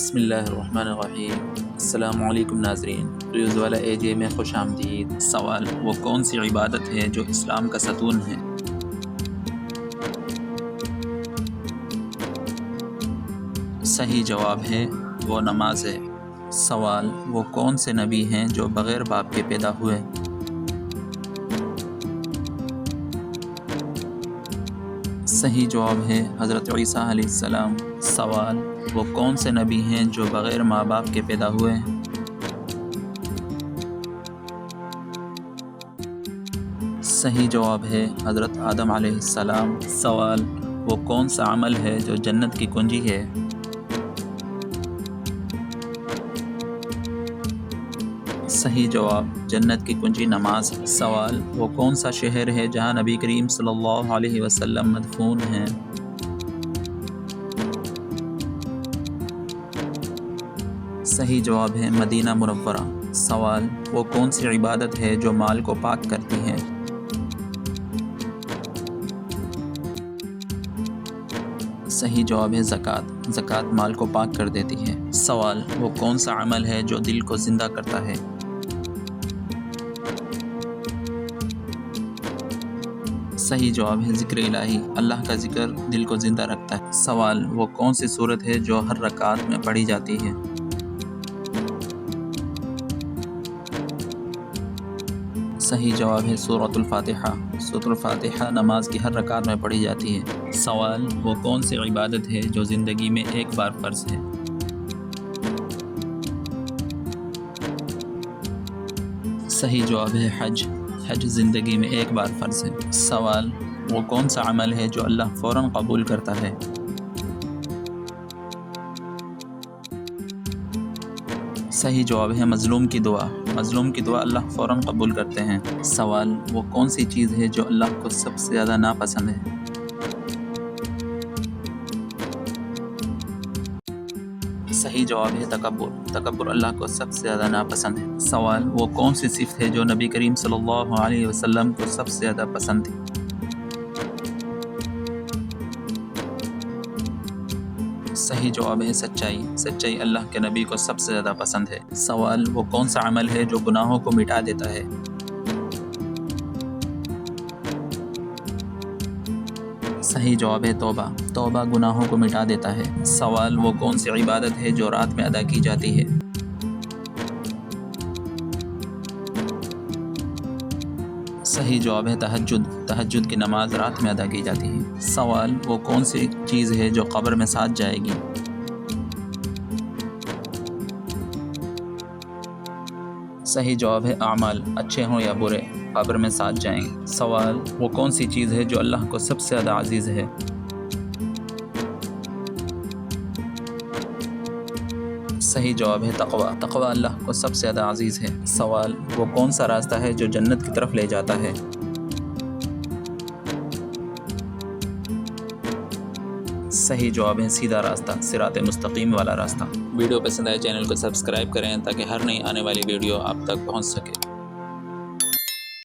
بسم اللہ الرحمن الرحیم۔ السلام علیکم ناظرین، ریوز والا AJ میں خوش آمدید۔ سوال: وہ کون سی عبادت ہے جو اسلام کا ستون ہے؟ صحیح جواب ہے وہ نماز ہے۔ سوال: وہ کون سے نبی ہیں جو بغیر باپ کے پیدا ہوئے؟ صحیح جواب ہے حضرت عیسیٰ علیہ السلام۔ سوال: وہ کون سے نبی ہیں جو بغیر ماں باپ کے پیدا ہوئے؟ صحیح جواب ہے حضرت آدم علیہ السلام۔ سوال: وہ کون سا عمل ہے جو جنت کی کنجی ہے؟ صحیح جواب جنت کی کنجی نماز ہے۔ سوال: وہ کون سا شہر ہے جہاں نبی کریم صلی اللہ علیہ وسلم مدفون ہیں؟ صحیح جواب ہے مدینہ منورہ۔ سوال: وہ کون سی عبادت ہے جو مال کو پاک کرتی ہے؟ صحیح جواب ہے زکوٰۃ۔ زکوٰۃ مال کو پاک کر دیتی ہے۔ سوال: وہ کون سا عمل ہے جو دل کو زندہ کرتا ہے؟ صحیح جواب ہے ذکر الہی۔ اللہ کا ذکر دل کو زندہ رکھتا ہے۔ سوال: وہ کون سی سورت ہے جو ہر رکعت میں پڑھی جاتی ہے؟ صحیح جواب ہے سورۃ الفاتحہ۔ سورۃ الفاتحہ نماز کی ہر رکعت میں پڑھی جاتی ہے۔ سوال: وہ کون سی عبادت ہے جو زندگی میں ایک بار فرض ہے؟ صحیح جواب ہے حج۔ حج زندگی میں ایک بار فرض ہے۔ سوال: وہ کون سا عمل ہے جو اللہ فوراً قبول کرتا ہے؟ صحیح جواب ہے مظلوم کی دعا۔ مظلوم کی دعا اللہ فوراً قبول کرتے ہیں۔ سوال: وہ کون سی چیز ہے جو اللہ کو سب سے زیادہ ناپسند ہے؟ صحیح جواب ہے تکبر۔ تکبر اللہ کو سب سے زیادہ ناپسند ہے۔ سوال: وہ کون سی صفت ہے جو نبی کریم صلی اللہ علیہ وسلم کو سب سے زیادہ پسند تھی؟ صحیح جواب ہے سچائی۔ سچائی اللہ کے نبی کو سب سے زیادہ پسند ہے۔ سوال: وہ کون سا عمل ہے جو گناہوں کو مٹا دیتا ہے؟ صحیح جواب ہے توبہ۔ توبہ گناہوں کو مٹا دیتا ہے۔ سوال: وہ کون سی عبادت ہے جو رات میں ادا کی جاتی ہے؟ صحیح جواب ہے تہجد۔ تہجد کی نماز رات میں ادا کی جاتی ہے۔ سوال: وہ کون سی چیز ہے جو قبر میں ساتھ جائے گی؟ صحیح جواب ہے اعمال، اچھے ہوں یا برے، قبر میں ساتھ جائیں گے۔ سوال: وہ کون سی چیز ہے جو اللہ کو سب سے زیادہ عزیز ہے؟ صحیح جواب ہے تقوی۔ تقوی اللہ کو سب سے زیادہ عزیز ہے۔ سوال: وہ کون سا راستہ ہے جو جنت کی طرف لے جاتا ہے؟ صحیح جواب ہے سیدھا راستہ، صراط مستقیم والا راستہ۔ ویڈیو پسند آئے چینل کو سبسکرائب کریں تاکہ ہر نئی آنے والی ویڈیو آپ تک پہنچ سکے۔